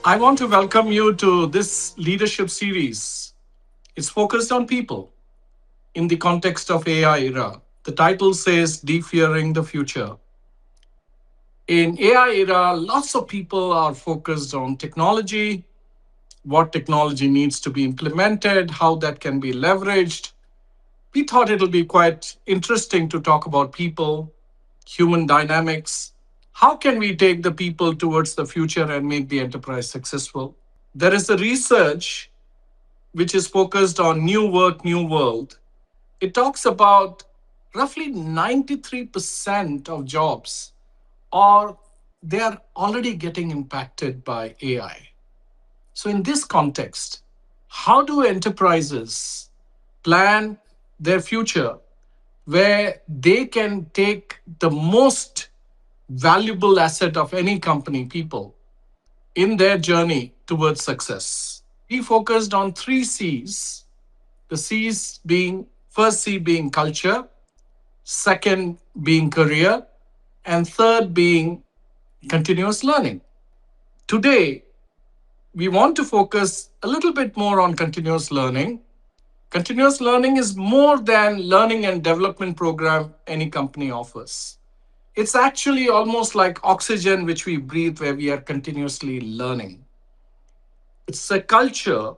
I want to welcome you to this leadership series. It's focused on people in the context of AI era. The title says Defearing the Future. In AI era, lots of people are focused on technology, what technology needs to be implemented, how that can be leveraged. We thought it'll be quite interesting to talk about people, human dynamics. How can we take the people towards the future and make the enterprise successful? There is a research which is focused on new work, new world. It talks about roughly 93% of jobs are they are already getting impacted by AI. So in this context, how do enterprises plan their future where they can take the most valuable asset of any company, people, in their journey towards success? We focused on three C's. The C's being first C being culture, second being career, and third being continuous learning. Today, we want to focus a little bit more on continuous learning. Continuous learning is more than learning and development program any company offers. It's actually almost like oxygen which we breathe where we are continuously learning. It's a culture.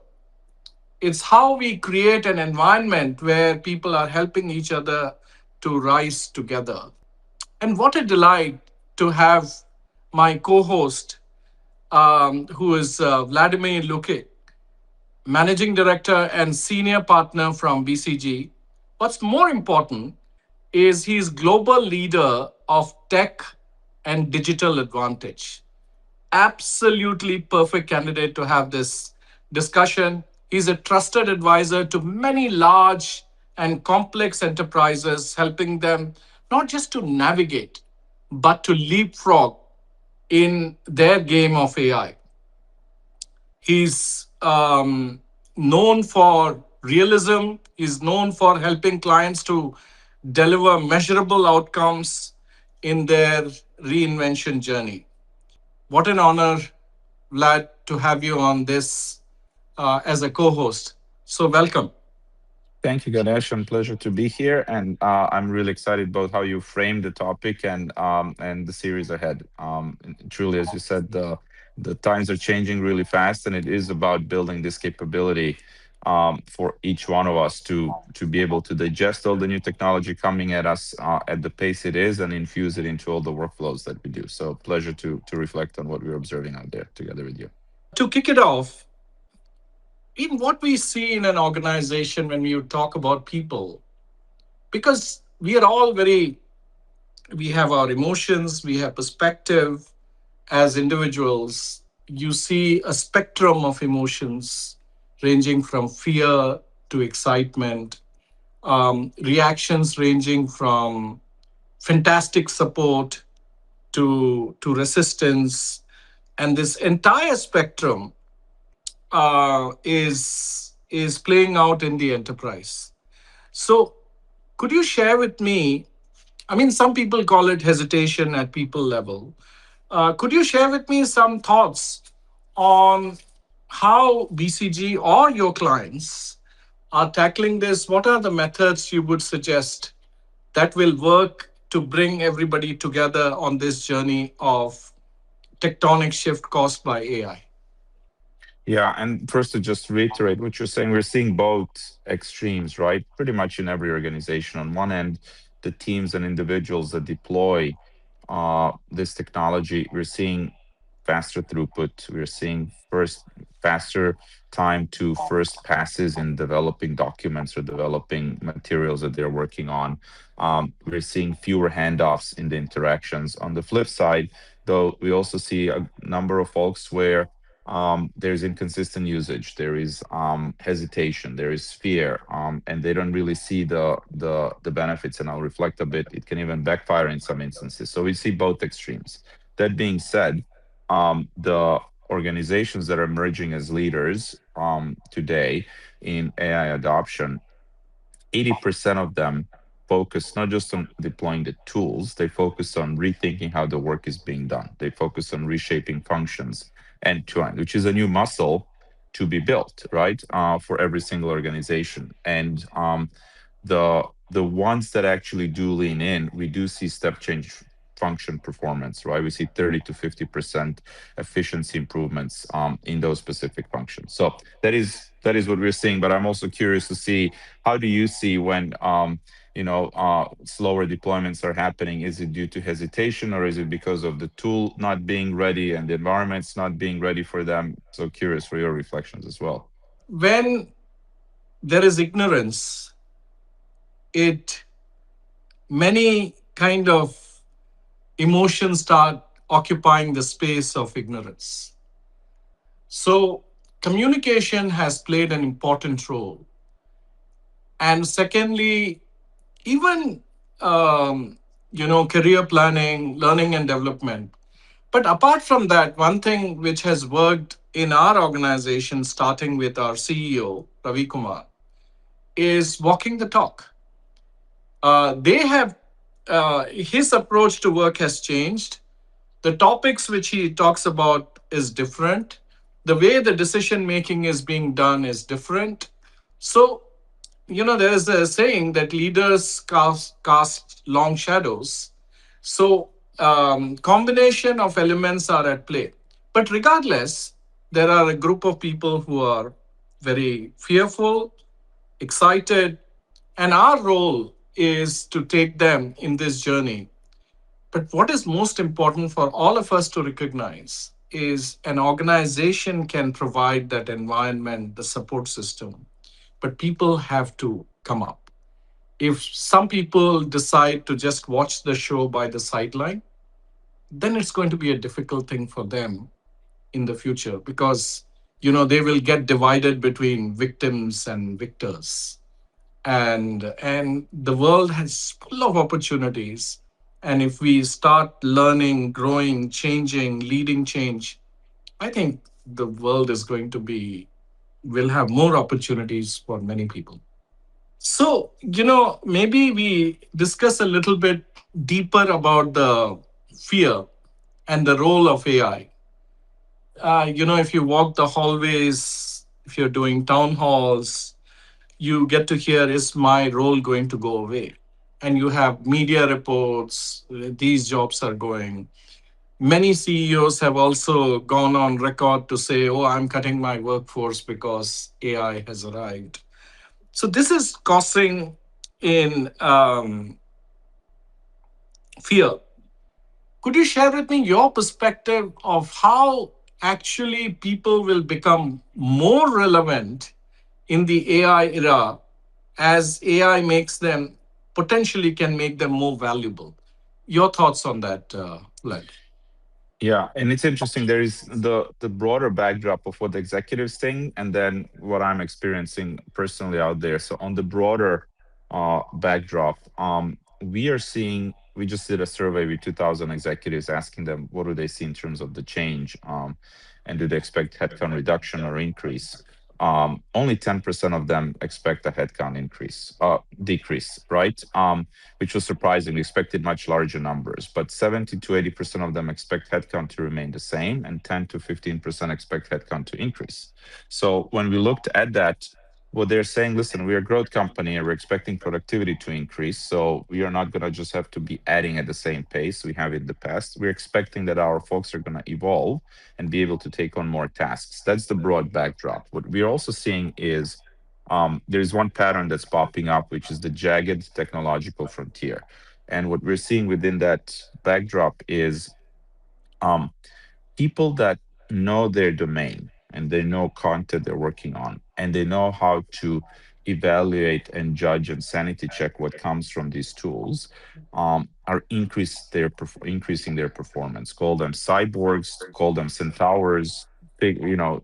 It's how we create an environment where people are helping each other to rise together. And what a delight to have my co host, who is Vladimir Lukic, Managing Director and Senior Partner from BCG. What's more important is he's global leader of tech and digital advantage. Absolutely perfect candidate to have this discussion. He's a trusted advisor to many large and complex enterprises, helping them not just to navigate, but to leapfrog in their game of AI. He's known for realism, he's known for helping clients to deliver measurable outcomes in their reinvention journey. What an honor, Vlad, to have you on this as a co host. So, welcome. Thank you, Ganesh, and pleasure to be here. And I'm really excited about how you framed the topic and the series ahead. And truly, as you said, the times are changing really fast, and it is about building this capability for each one of us to be able to digest all the new technology coming at us at the pace it is, and infuse it into all the workflows that we do. So, pleasure to reflect on what we're observing out there together with you. To kick it off, in what we see in an organization when you talk about people, because we are all very, we have our emotions, we have perspective as individuals. You see a spectrum of emotions ranging from fear to excitement, reactions ranging from fantastic support to resistance, and this entire spectrum is playing out in the enterprise. So, could you share with me? I mean, some people call it hesitation at people level. Could you share with me some thoughts on how BCG or your clients are tackling this? What are the methods you would suggest that will work to bring everybody together on this journey of tectonic shift caused by AI? Yeah, and first to just reiterate what you're saying, we're seeing both extremes, right? Pretty much in every organization. On one end, the teams and individuals that deploy this technology, we're seeing faster throughput. We're seeing first faster time to first passes in developing documents or developing materials that they're working on. We're seeing fewer handoffs in the interactions. On the flip side, though, we also see a number of folks where there's inconsistent usage, there is hesitation, there is fear, and they don't really see the benefits. And I'll reflect a bit. It can even backfire in some instances. So we see both extremes. That being said, the organizations that are emerging as leaders today in AI adoption, 80% of them focus not just on deploying the tools, they focus on rethinking how the work is being done. They focus on reshaping functions. end to end, which is a new muscle to be built, right? For every single organization. And the ones that actually do lean in, we do see step change function performance, right? We see 30 to 50% efficiency improvements in those specific functions. So that is what we're seeing. But I'm also curious to see, how do you see when slower deployments are happening? Is it due to hesitation, or is it because of the tool not being ready and the environments not being ready for them? So curious for your reflections as well. When there is ignorance, it many kind of emotions start occupying the space of ignorance. So communication has played an important role. And secondly, even career planning, learning and development. But apart from that, one thing which has worked in our organization, starting with our CEO Ravi Kumar, is walking the talk. They have his approach to work has changed. The topics which he talks about is different. The way the decision making is being done is different. So there is a saying that leaders cast long shadows. So combination of elements are at play. But regardless, there are a group of people who are very fearful, excited, and our role is to take them in this journey. But what is most important for all of us to recognize is an organization can provide that environment, the support system, but people have to come up. If some people decide to just watch the show by the sideline, then it's going to be a difficult thing for them in the future, because they will get divided between victims and victors. And the world has full of opportunities, and if we start learning, growing, changing, leading change, I think the world is going to be will have more opportunities for many people. So, maybe we discuss a little bit deeper about the fear and the role of AI. If you walk the hallways, if you're doing town halls, you get to hear, is my role going to go away? And you have media reports, these jobs are going. Many CEOs have also gone on record to say, oh, I'm cutting my workforce because AI has arrived. So this is causing in fear. Could you share with me your perspective of how actually people will become more relevant in the AI era, as AI makes them potentially can make them more valuable? Your thoughts on that, Vlad? Yeah, and it's interesting. There is the broader backdrop of what the executives think, and then what I'm experiencing personally out there. So on the broader backdrop, we are seeing. We just did a survey with 2,000 executives, asking them what do they see in terms of the change, and do they expect headcount reduction or increase. Only 10% of them expect a headcount decrease, right? Which was surprising. We expected much larger numbers, but 70 to 80% of them expect headcount to remain the same, and 10 to 15% expect headcount to increase. So when we looked at that, what they're saying, listen, we're a growth company and we're expecting productivity to increase. So we are not going to just have to be adding at the same pace we have in the past. We're expecting that our folks are going to evolve and be able to take on more tasks. That's the broad backdrop. What we're also seeing is there's one pattern that's popping up, which is the jagged technological frontier. And what we're seeing within that backdrop is um, people that know their domain and they know content they're working on, and they know how to evaluate and judge and sanity check what comes from these tools, are increasing their performance. Call them cyborgs, call them centaurs,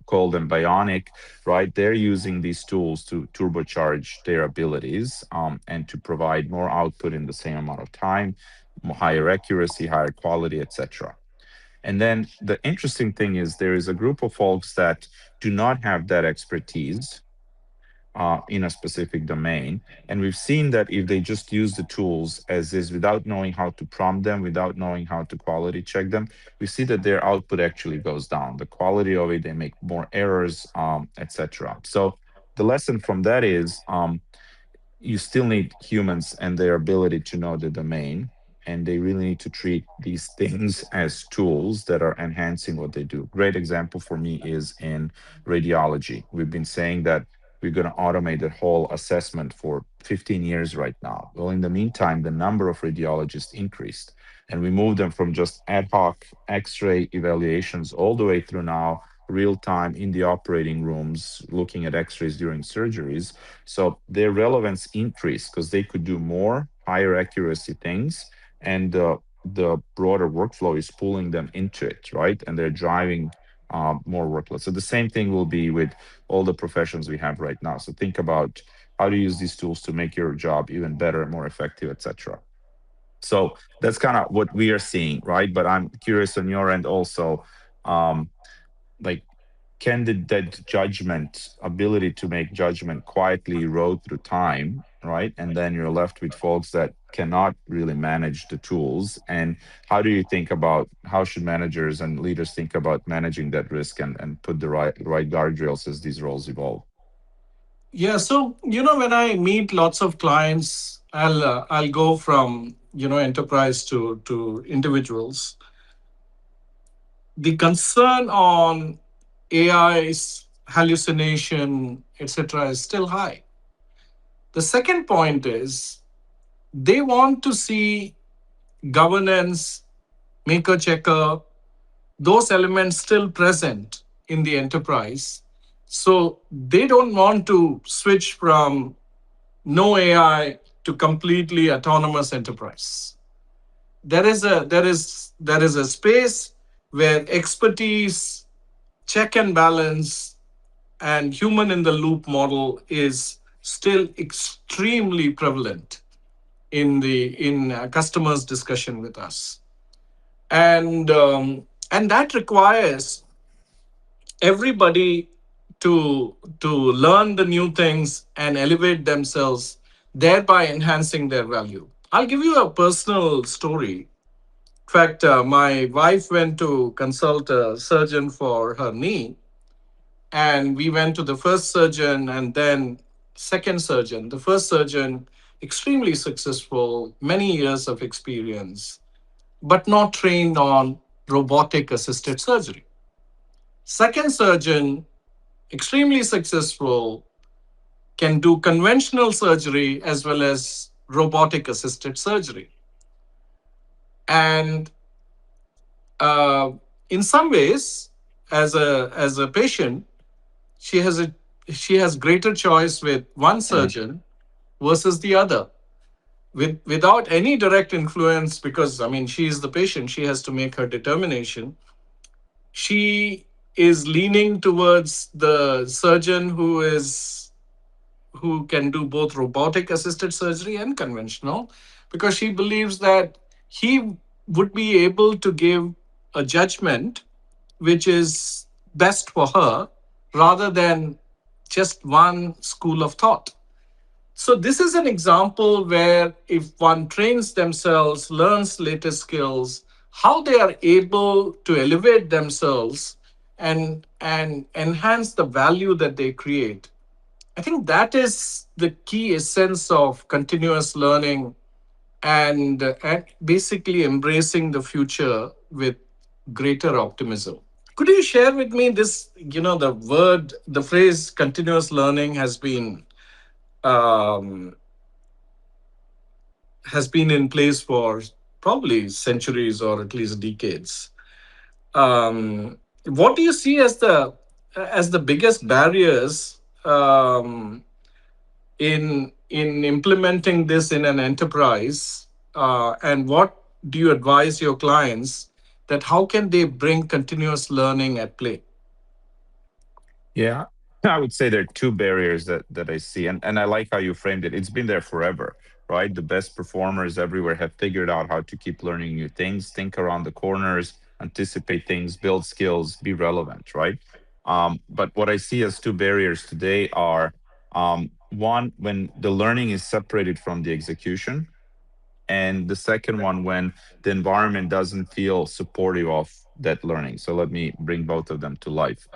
call them bionic, right? They're using these tools to turbocharge their abilities, and to provide more output in the same amount of time, higher accuracy, higher quality, etc. And then the interesting thing is there is a group of folks that do not have that expertise, in a specific domain. And we've seen that if they just use the tools as is without knowing how to prompt them, without knowing how to quality check them, we see that their output actually goes down. The quality of it, they make more errors, etc. So the lesson from that is you still need humans and their ability to know the domain, and they really need to treat these things as tools that are enhancing what they do. Great example for me is in radiology. We've been saying that we're going to automate the whole assessment for 15 years right now. Well, in the meantime, the number of radiologists increased, and we moved them from just ad hoc x-ray evaluations all the way through now real time in the operating rooms looking at x-rays during surgeries. So their relevance increased because they could do more higher accuracy things, and the broader workflow is pulling them into it, right? And they're driving more workload. So the same thing will be with all the professions we have right now. So think about how to use these tools to make your job even better, more effective, etc. So that's kind of what we are seeing, right? But I'm curious on your end also, um, like can that judgment ability to make judgment quietly erode through time, right? And then you're left with folks that cannot really manage the tools. And how do you think about how should managers and leaders think about managing that risk and put the right guardrails as these roles evolve? Yeah, so when I meet lots of clients, I'll go from enterprise to individuals. The concern on AI's hallucination, etc., is still high. The second point is they want to see governance, maker checker, those elements still present in the enterprise. So they don't want to switch from no AI to completely autonomous enterprise. There is a space where expertise, check and balance, and human in the loop model is still extremely prevalent in customers' discussion with us, and that requires everybody to learn the new things and elevate themselves, thereby enhancing their value. I'll give you a personal story. In fact, my wife went to consult a surgeon for her knee, and we went to the first surgeon and then second surgeon. The first surgeon, extremely successful, many years of experience, but not trained on robotic assisted surgery. Second surgeon, extremely successful, can do conventional surgery as well as robotic assisted surgery. And uh, in some ways, as a patient, she has a she has greater choice with one Mhm. surgeon versus the other, without any direct influence, because I mean she is the patient, she has to make her determination. She is leaning towards the surgeon who can do both robotic assisted surgery and conventional, because she believes that he would be able to give a judgment which is best for her rather than just one school of thought. So, this is an example where if one trains themselves, learns latest skills, how they are able to elevate themselves and enhance the value that they create. I think that is the key essence of continuous learning and basically embracing the future with greater optimism. Could you share with me this? The phrase continuous learning um, has been in place for probably centuries or at least decades. What do you see as the biggest barriers in implementing this in an enterprise, and what do you advise your clients that how can they bring continuous learning at play? Yeah, I would say there are two barriers that I see, and I like how you framed it. It's been there forever, right? The best performers everywhere have figured out how to keep learning new things, think around the corners, anticipate things, build skills, be relevant, right? But what I see as two barriers today are One, when the learning is separated from the execution, and the second one, when the environment doesn't feel supportive of that learning. So let me bring both of them to life.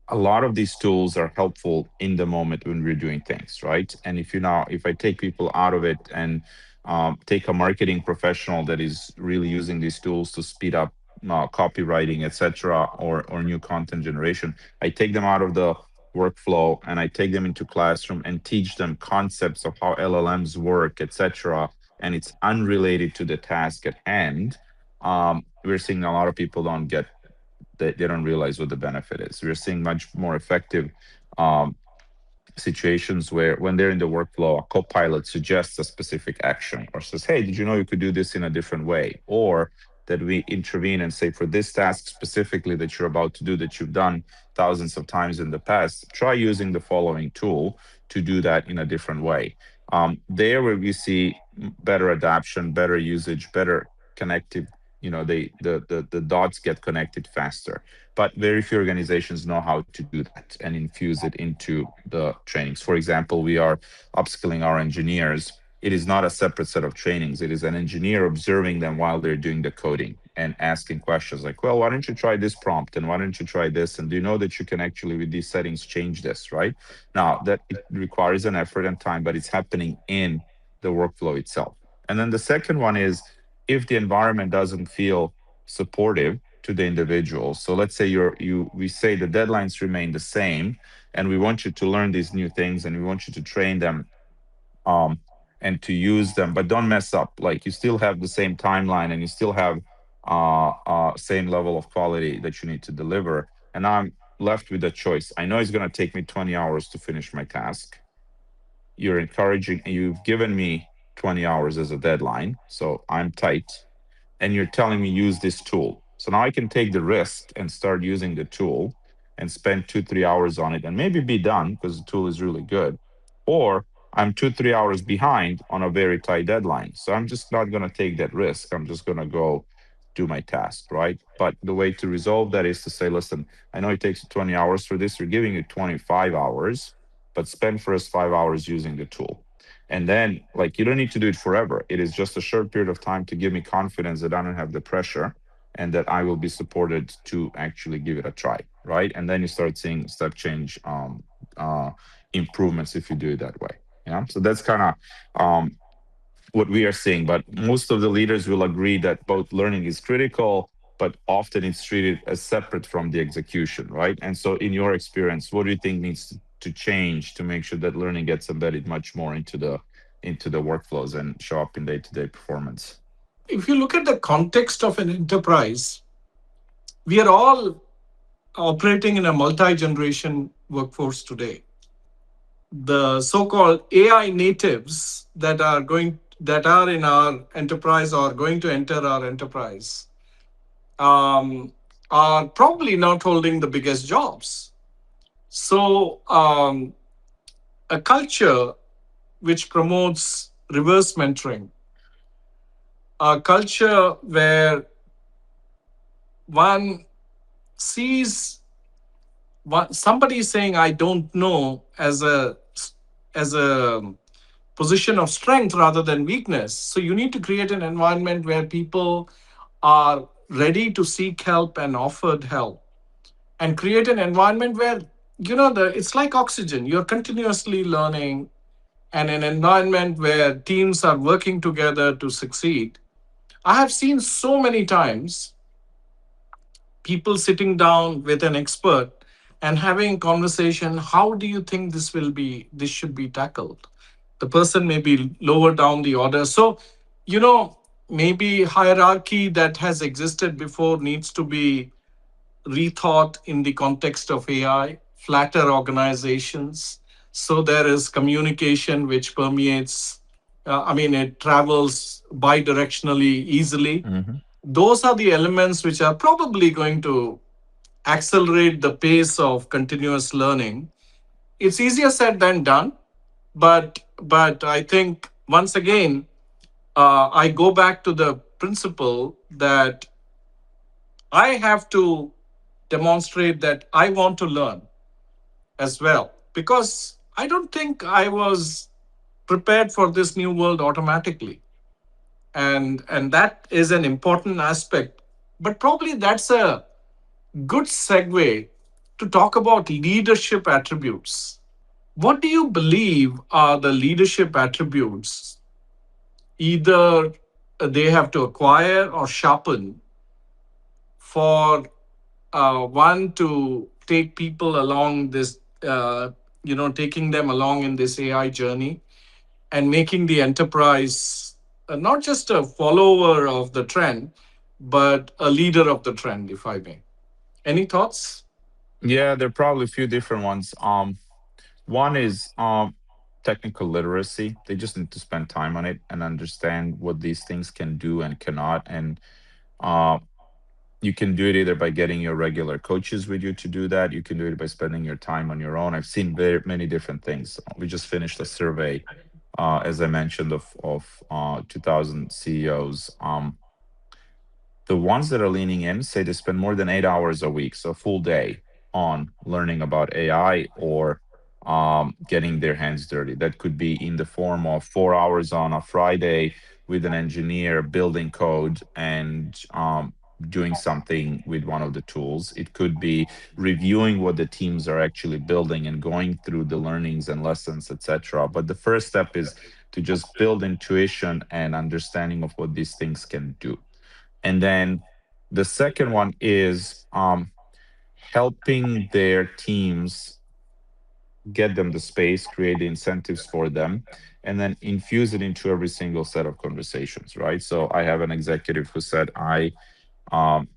A lot of these tools are helpful in the moment when we're doing things, right? And if I take people out of it and take a marketing professional that is really using these tools to speed up copywriting, etc., or new content generation, I take them out of the workflow and I take them into classroom and teach them concepts of how LLMs work, etc., and it's unrelated to the task at hand. We're seeing a lot of people don't get, they don't realize what the benefit is. We're seeing much more effective um, situations where when they're in the workflow, a co-pilot suggests a specific action or says, hey, did you know you could do this in a different way? Or that we intervene and say, for this task specifically that you're about to do, that you've done thousands of times in the past, try using the following tool to do that in a different way. There where we see better adoption, better usage, better connective, the dots get connected faster, but very few organizations know how to do that and infuse it into the trainings. For example, we are upskilling our engineers. It is not a separate set of trainings. It is an engineer observing them while they're doing the coding and asking questions like, well, why don't you try this prompt? And why don't you try this? And do you know that you can actually, with these settings, change this, right? Now, that it requires an effort and time, but it's happening in the workflow itself. And then the second one is if the environment doesn't feel supportive to the individual. So let's say we say the deadlines remain the same and we want you to learn these new things and we want you to train them um and to use them, but don't mess up. Like you still have the same timeline and you still have same level of quality that you need to deliver. And I'm left with a choice. I know it's going to take me 20 hours to finish my task. You're encouraging, you've given me 20 hours as a deadline, so I'm tight, and you're telling me use this tool. So now I can take the risk and start using the tool and spend 2, 3 hours on it and maybe be done because the tool is really good. Or I'm 2, 3 hours behind on a very tight deadline. So I'm just not going to take that risk. I'm just going to go do my task, right? But the way to resolve that is to say, listen, I know it takes you 20 hours for this. We're giving you 25 hours, but spend first 5 hours using the tool. And then, like, you don't need to do it forever. It is just a short period of time to give me confidence that I don't have the pressure and that I will be supported to actually give it a try, right? And then you start seeing step change improvements if you do it that way. Yeah. So that's kind of what we are seeing. But most of the leaders will agree that both learning is critical, but often it's treated as separate from the execution, right? And so, in your experience, what do you think needs to change to make sure that learning gets embedded much more into the workflows and show up in day-to-day performance? If you look at the context of an enterprise, we are all operating in a multi generation workforce today. The so called AI natives that are in our enterprise or going to enter our enterprise um, are probably not holding the biggest jobs. So, a culture which promotes reverse mentoring, a culture where one sees somebody saying "I don't know" as a position of strength rather than weakness. So you need to create an environment where people are ready to seek help and offered help, and create an environment where it's like oxygen. You're continuously learning, and an environment where teams are working together to succeed. I have seen so many times people sitting down with an expert and having conversation. How do you think this should be tackled? The person may be lower down the order. So you know maybe hierarchy that has existed before needs to be rethought in the context of AI, flatter organizations. So there is communication which permeates, it travels bidirectionally easily. Hmm. Those are the elements which are probably going to accelerate the pace of continuous learning. It's easier said than done, but I think once again, I go back to the principle that I have to demonstrate that I want to learn as well, because I don't think I was prepared for this new world automatically. And that is an important aspect. But probably that's a good segue to talk about leadership attributes. What do you believe are the leadership attributes either they have to acquire or sharpen for one to take people along this, taking them along in this AI journey and making the enterprise not just a follower of the trend, but a leader of the trend, if I may. Any thoughts? Yeah, there are probably a few different ones. One is technical literacy. They just need to spend time on it and understand what these things can do and cannot. And uh, you can do it either by getting your regular coaches with you to do that. You can do it by spending your time on your own. I've seen very many different things. We just finished a survey, as I mentioned, of 2,000 CEOs. The ones that are leaning in say they spend more than 8 hours a week, so a full day, on learning about AI or getting their hands dirty. That could be in the form of 4 hours on a Friday with an engineer building code and doing something with one of the tools. It could be reviewing what the teams are actually building and going through the learnings and lessons, etc. But the first step is to just build intuition and understanding of what these things can do. And then the second one is helping their teams, get them the space, create the incentives for them, and then infuse it into every single set of conversations, right? So I have an executive who said, um,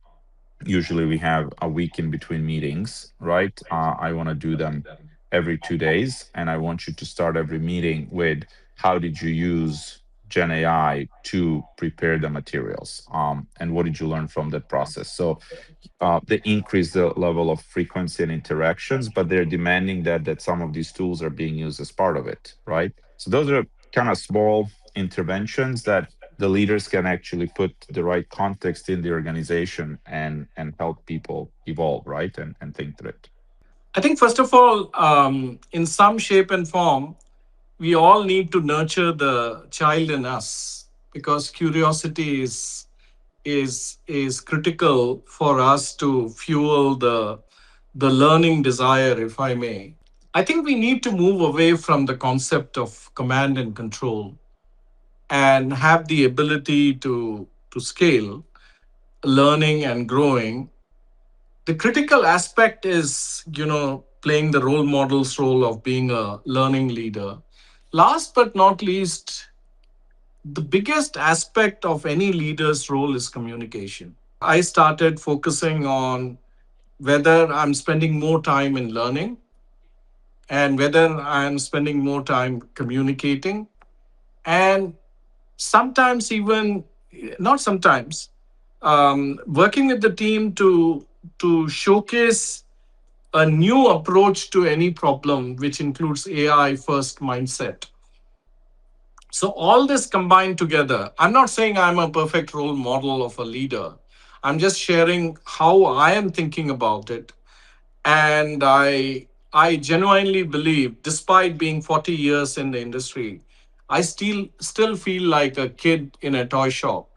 usually we have a week in between meetings, right? I want to do them every 2 days, and I want you to start every meeting with how did you use Gen AI to prepare the materials, and what did you learn from that process? So they increase the level of frequency and interactions, but they're demanding that some of these tools are being used as part of it, right? So those are kind of small interventions that the leaders can actually put the right context in the organization and help people evolve, right? And think through it. I think, first of all, in some shape and form, we all need to nurture the child in us because curiosity is critical for us to fuel the learning desire, if I may. I think we need to move away from the concept of command and control and have the ability to scale learning and growing. The critical aspect is, playing the role model's role of being a learning leader. Last but not least, the biggest aspect of any leader's role is communication. I started focusing on whether I'm spending more time in learning and whether I'm spending more time communicating, and sometimes even not sometimes working with the team to showcase a new approach to any problem, which includes AI first mindset. So all this combined together, I'm not saying I'm a perfect role model of a leader. I'm just sharing how I am thinking about it. And I genuinely believe, despite being 40 years in the industry, I still feel like a kid in a toy shop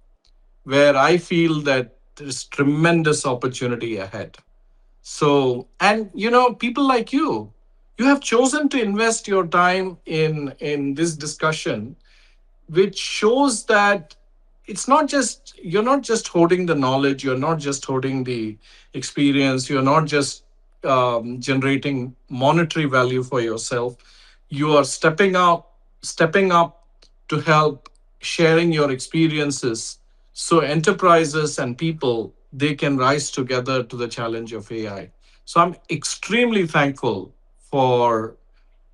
where I feel that there's tremendous opportunity ahead. So, and people like you have chosen to invest your time in this discussion, which shows that it's not just you're not just holding the knowledge, you're not just holding the experience, you're not just generating monetary value for yourself. You are stepping up to help sharing your experiences so enterprises and people they can rise together to the challenge of AI. So I'm extremely thankful for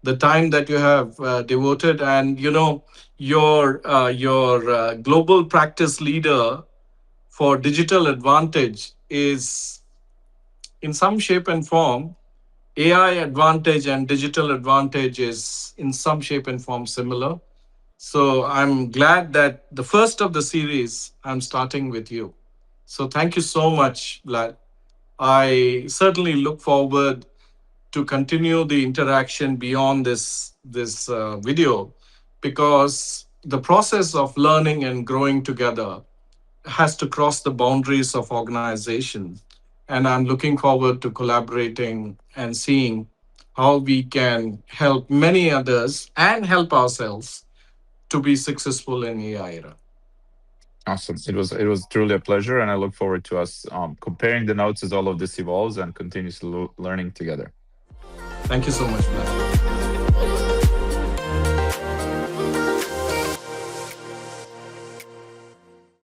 the time that you have devoted, and your global practice leader for digital advantage is in some shape and form. AI advantage and digital advantage is in some shape and form similar. So I'm glad that the first of the series I'm starting with you. So thank you so much, Vlad. I certainly look forward to continue the interaction beyond this video, because the process of learning and growing together has to cross the boundaries of organization. And I'm looking forward to collaborating and seeing how we can help many others and help ourselves to be successful in AI era. Awesome. It was truly a pleasure, and I look forward to us comparing the notes as all of this evolves and continuously learning together. Thank you so much, Vladimir.